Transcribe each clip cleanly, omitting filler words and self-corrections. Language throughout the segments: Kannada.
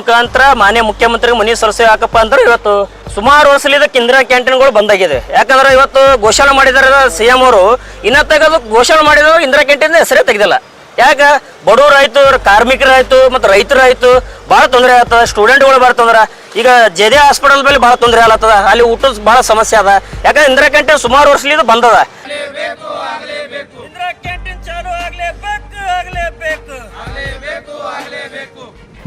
ಮುಖಾಂತರ ಮಾನ್ಯ ಮುಖ್ಯಮಂತ್ರಿ ಮನವಿ ಸಲ್ಲಿಸಿ ಯಾಕಪ್ಪ ಅಂದ್ರೆ ಇವತ್ತು ಸುಮಾರು ವರ್ಷಲಿಂದ ಇಂದಿರಾ ಕ್ಯಾಂಟೀನ್ಗಳು ಬಂದಾಗಿದೆ. ಯಾಕಂದ್ರೆ ಇವತ್ತು ಘೋಷಣೆ ಮಾಡಿದಾರೆ CM ಅವರು, ಇನ್ನ ತೆಗೆದು ಘೋಷಣೆ ಮಾಡಿದ್ರು ಇಂದಿರಾ ಕ್ಯಾಂಟೀನ್ ಹೆಸರೇ ತೆಗೆದಿಲ್ಲ. ಯಾಕೆ ಬಡವರಾಯ್ತು, ಕಾರ್ಮಿಕರಾಯ್ತು, ಮತ್ತು ರೈತರಾಯ್ತು ಭಾಳ ತೊಂದರೆ ಆಗ್ತದ, ಸ್ಟೂಡೆಂಟ್ಗಳು ಭಾಳ ತೊಂದರೆ. ಈಗ ಜೆದೆ ಹಾಸ್ಪಿಟಲ್ ಮೇಲೆ ಭಾಳ ತೊಂದರೆ ಆಗ್ಲತ್ತದ, ಅಲ್ಲಿ ಊಟದ ಭಾಳ ಸಮಸ್ಯೆ ಅದ. ಯಾಕಂದ್ರೆ ಇಂದಿರಾ ಕ್ಯಾಂಟೀನ್ ಸುಮಾರು ವರ್ಷಲಿಂದ ಬಂದದ. ಇಂದಿರಾ ಕ್ಯಾಂಟೀನ್ ಚಾಲು ಆಗಲೇಬೇಕು.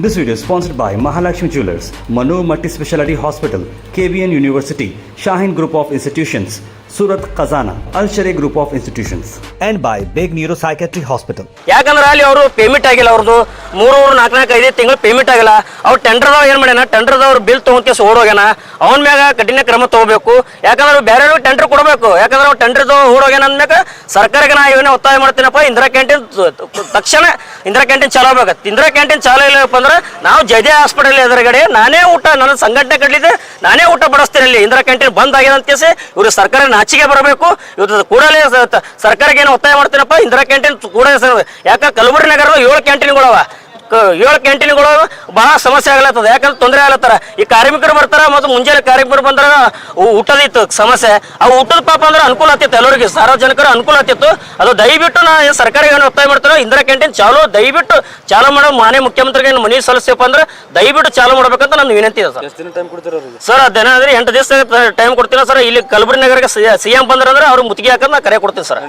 This video is sponsored by Mahalakshmi Jewelers, Manu Multi Speciality Hospital, KBN University, Shaheen Group of Institutions, Surat Khazana, Al Sharia Group of Institutions, and by Big Neuro Psychiatry Hospital. ಯಾಕಂದ್ರೆ ಅಲ್ಲಿ ಅವರು ಪೇಮೆಂಟ್ ಆಗಿಲ್ಲ, ಅವ್ರದ್ದು 3-4-5 ತಿಂಗಳು ಪೇಮೆಂಟ್ ಆಗಿಲ್ಲ. ಅವ್ರು ಟೆಂಡರ್ದವ್ರು ಏನು ಮಾಡ್ಯಾನ, ಟೆಂಡರ್ದವ್ರು ಬಿಲ್ ತೊಗೊಂಡ್ಕೇಸಿ ಓಡೋಗ್ಯಾನ. ಅವನ ಮ್ಯಾಗ ಕಠಿಣ ಕ್ರಮ ತಗೋಬೇಕು. ಯಾಕಂದ್ರೆ ಬೇರೆ ಟೆಂಡರ್ ಕೊಡಬೇಕು. ಯಾಕಂದ್ರೆ ಅವ್ರು ಟೆಂಡರ್ದು ಓಡೋಗ್ಯಾನ ಅಂದ್ಮ್ಯಾಗ ಸರ್ಕಾರಕ್ಕೆ ನಾ ಇವನೇ ಒತ್ತಾಯ ಮಾಡ್ತೀನಪ್ಪ, ಇಂದಿರಾ ಕ್ಯಾಂಟೀನ್ ತಕ್ಷಣ ಇಂದಿರಾ ಕ್ಯಾಂಟೀನ್ ಚಾಲೂ ಆಗ್ಬೇಕು. ಇಂದಿರಾ ಕ್ಯಾಂಟೀನ್ ಚಾಲೂ ಇಲ್ಲಪ್ಪ ಅಂದ್ರೆ ನಾವು ಜಯದೇ ಹಾಸ್ಪಿಟಲ್ ಎದುರುಗಡೆ ನಾನೇ ಊಟ, ನನ್ನ ಸಂಘಟನೆ ಕಡ್ಲಿದೆ, ನಾನೇ ಊಟ ಬಡಿಸ್ತೀನಿ. ಅಲ್ಲಿ ಇಂದಿರಾ ಕ್ಯಾಂಟೀನ್ ಬಂದ್ ಆಗಿದೆ ಅಂತ ಕೇಸಿ ಇವರು ಸರ್ಕಾರ ನಾಚಿಕೆ ಬರಬೇಕು. ಇವತ್ತು ಕೂಡಲೇ ಸರ್ಕಾರಕ್ಕೆ ಏನು ಒತ್ತಾಯ ಮಾಡ್ತೀನಪ್ಪ, ಇಂದಿರಾ ಕ್ಯಾಂಟೀನ್ ಕೂಡ. ಯಾಕಂದ್ರೆ ಕಲಬುರಗಿ ನಗರದ 7 ಕ್ಯಾಂಟೀನ್ಗಳವ, 7 ಕ್ಯಾಂಟೀನ್ಗಳು ಬಹಳ ಸಮಸ್ಯೆ ಆಗ್ಲತ್ತದ. ಯಾಕಂದ್ರೆ ತೊಂದರೆ ಆಗ್ಲತ್ತಾರ. ಈ ಕಾರ್ಮಿಕರು ಬರ್ತಾರ, ಮತ್ತು ಮುಂಜಾನೆ ಕಾರ್ಮಿಕರು ಬಂದ್ರ ಊಟದಿತ್ತು ಸಮಸ್ಯೆ. ಅವು ಊಟದ ಪಾಪ ಅಂದ್ರೆ ಅನುಕೂಲ ಆಗ್ತಿತ್ತು, ಎಲ್ಲರಿಗೆ ಸಾರ್ವಜನಿಕರು ಅನುಕೂಲ ಆಗ್ತಿತ್ತು. ಅದು ದಯವಿಟ್ಟು ನಾ ಸರ್ಕಾರಕ್ಕೆ ಏನು ಒತ್ತಾಯ ಮಾಡ್ತಾರೋ, ಇಂದಿರಾ ಕ್ಯಾಂಟೀನ್ ದಯವಿಟ್ಟು ಚಾಲು ಮಾಡೋ ಮಾನ್ಯ ಮುಖ್ಯಮಂತ್ರಿಗೆ ಮನವಿ ಸಲ್ಲಿಸಪ್ಪ ಅಂದ್ರೆ ದಯವಿಟ್ಟು ಚಾಲು ಮಾಡ್ಬೇಕಂತ ನನ್ನ ವಿನಂತಿ ಇದೆ ಸರ್. ಅದೇನ ಅಂದ್ರೆ 8 ದಿವಸ ಟೈಮ್ ಕೊಡ್ತೀನಿ ಸರ್. ಇಲ್ಲಿ ಕಲಬುರಗಿ ನಗರಕ್ಕೆ CM ಬಂದ್ರೆ ಅವ್ರು ಮುತ್ತಿಗೆ ಹಾಕೋದು ನಾ ಕರೆ ಕೊಡ್ತೀನಿ ಸರ್.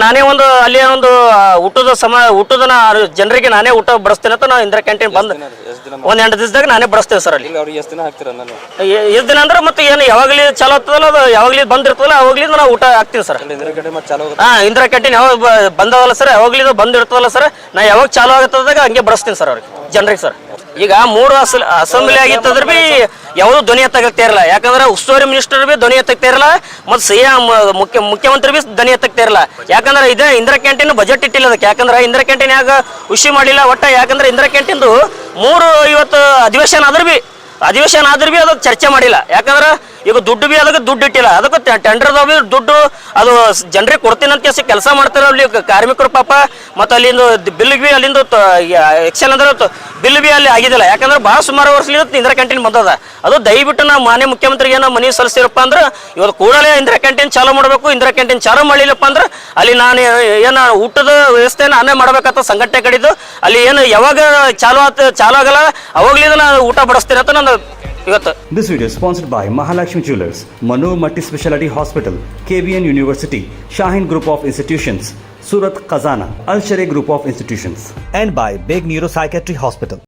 ನಾನೇ ಒಂದು ಅಲ್ಲಿ ಒಂದು ಊಟದ ಜನರಿಗೆ ನಾನೇ ಊಟ ಬಡಿಸ್ತೇನೆ ಅಂತ ನಾವು ಇಂದಿರಾ ಕ್ಯಾಂಟೀನ್ ಬಂದ್ ಒಂದ್ 8 ದಿವಸದಾಗ ನಾನೇ ಬಡಿಸ್ತೇವೆ ಸರ್. ಅಲ್ಲಿ ಎಷ್ಟು ದಿನ ಅಂದ್ರೆ ಮತ್ತೆ ಏನು ಯಾವಾಗಲೂ ಚಾಲು ಆಗ್ತದಲ್ಲ, ಅದು ಯಾವಾಗಲೂ ಬಂದಿರ್ತದಲ್ಲ ಅವಾಗ್ಲಿಂದ ನಾವು ಊಟ ಹಾಕ್ತೀವಿ ಸರ್. ಇಂದಿರಾ ಕ್ಯಾಂಟೀನ್ ಯಾವಾಗ ಬಂದವಲ್ಲ ಸರ್, ಯಾವಾಗ್ಲಿಂದ ಬಂದಿರ್ತದಲ್ಲ ಸರ್, ನಾ ಯಾವಾಗ ಚಾಲು ಆಗತ್ತದಾಗ ಹಂಗೆ ಬಡಿಸ್ತೀನಿ ಸರ್ ಅವ್ರಿಗೆ, ಜನರಿಗೆ ಸರ್. ಈಗ 3 ಅಸೆಂಬ್ಲಿ ಆಗಿತ್ತಂದ್ರೆ ಬಿ ಯಾವುದು ಧ್ವನಿ ಎತ್ತಾಗತ್ತೆ ಇರಲ್ಲ. ಯಾಕಂದ್ರೆ ಉಸ್ತುವಾರಿ ಮಿನಿಸ್ಟರ್ ಬಿ ಧ್ವನಿ ಎತ್ತಕ್ತಾ ಇರಲ್ಲ, ಮತ್ತು CM ಮುಖ್ಯಮಂತ್ರಿ ಬಿ ಧ್ವನಿ ಎತ್ತಕ್ತಾ ಇರಲ್ಲ. ಯಾಕಂದ್ರೆ ಇದೇ ಇಂದಿರಾ ಕ್ಯಾಂಟೀನ್ ಬಜೆಟ್ ಇಟ್ಟಿಲ್ಲ ಅದಕ್ಕೆ. ಯಾಕಂದ್ರೆ ಇಂದಿರಾ ಕ್ಯಾಂಟೀನ್ ಯಾಕೆ ಖುಷಿ ಮಾಡಿಲ್ಲ ಒಟ್ಟ. ಯಾಕಂದ್ರೆ ಇಂದಿರಾ ಕ್ಯಾಂಟೀನ್ದು 3 ಇವತ್ತು ಅಧಿವೇಶನ ಆದ್ರೂ ಬಿ ಅದು ಚರ್ಚೆ ಮಾಡಿಲ್ಲ. ಯಾಕಂದ್ರೆ ಈಗ ದುಡ್ಡು ಬಿ ಅದಕ್ಕೆ ದುಡ್ಡು ಇಟ್ಟಿಲ್ಲ, ಅದಕ್ಕೆ ಟೆಂಡರ್ದ ಬಿ ದುಡ್ಡು ಅದು ಜನರಿಗೆ ಕೊಡ್ತೀನಿ ಅಂತ ಕೆಲಸ ಮಾಡ್ತಾರೆ ಅಲ್ಲಿ ಕಾರ್ಮಿಕರು ಪಾಪ. ಮತ್ತು ಅಲ್ಲಿಂದ ಬಿಲ್ ಬಿ ಅಲ್ಲಿಂದ ಎಕ್ಸೆಲ್ ಅಂದ್ರೆ ಬಿಲ್ ಬಿ ಅಲ್ಲಿ ಆಗಿದಿಲ್ಲ. ಯಾಕಂದ್ರೆ ಭಾಳ ಸುಮಾರು ವರ್ಷಲಿಂದ ಇಂದಿರಾ ಕ್ಯಾಂಟೀನ್ ಬಂದದ. ಅದು ದಯವಿಟ್ಟು ನಾವು ಮಾನ್ಯ ಮುಖ್ಯಮಂತ್ರಿಗೆ ಏನೋ ಮನವಿ ಸಲ್ಲಿಸಿರಪ್ಪ ಅಂದ್ರೆ ಇವತ್ತು ಕೂಡಲೇ ಇಂದಿರಾ ಕ್ಯಾಂಟೀನ್ ಚಾಲೂ ಮಾಡಬೇಕು. ಇಂದಿರಾ ಕ್ಯಾಂಟೀನ್ ಚಾಲೂ ಮಾಡಲಿಲ್ಲಪ್ಪ ಅಂದ್ರೆ ಅಲ್ಲಿ ನಾನು ಏನು ಊಟದ ವ್ಯವಸ್ಥೆ ನಾನೇ ಮಾಡ್ಬೇಕಂತ ಸಂಘಟನೆ ಕಡಿದು ಅಲ್ಲಿ ಏನು ಯಾವಾಗ ಚಾಲೂ ಆಗಲ್ಲ ಅವಾಗ್ಲಿಂದ ನಾನು ಊಟ ಬಡಿಸ್ತೇನೆ ಅಂತ ನಾನು ಇವತ್ತು. This video is sponsored by Mahalakshmi Jewelers, Manu Multi Speciality Hospital, KBN University, Shaheen Group of Institutions, Surat Khazana, Al Sharia Group of Institutions, and by Big Neuro Psychiatry Hospital.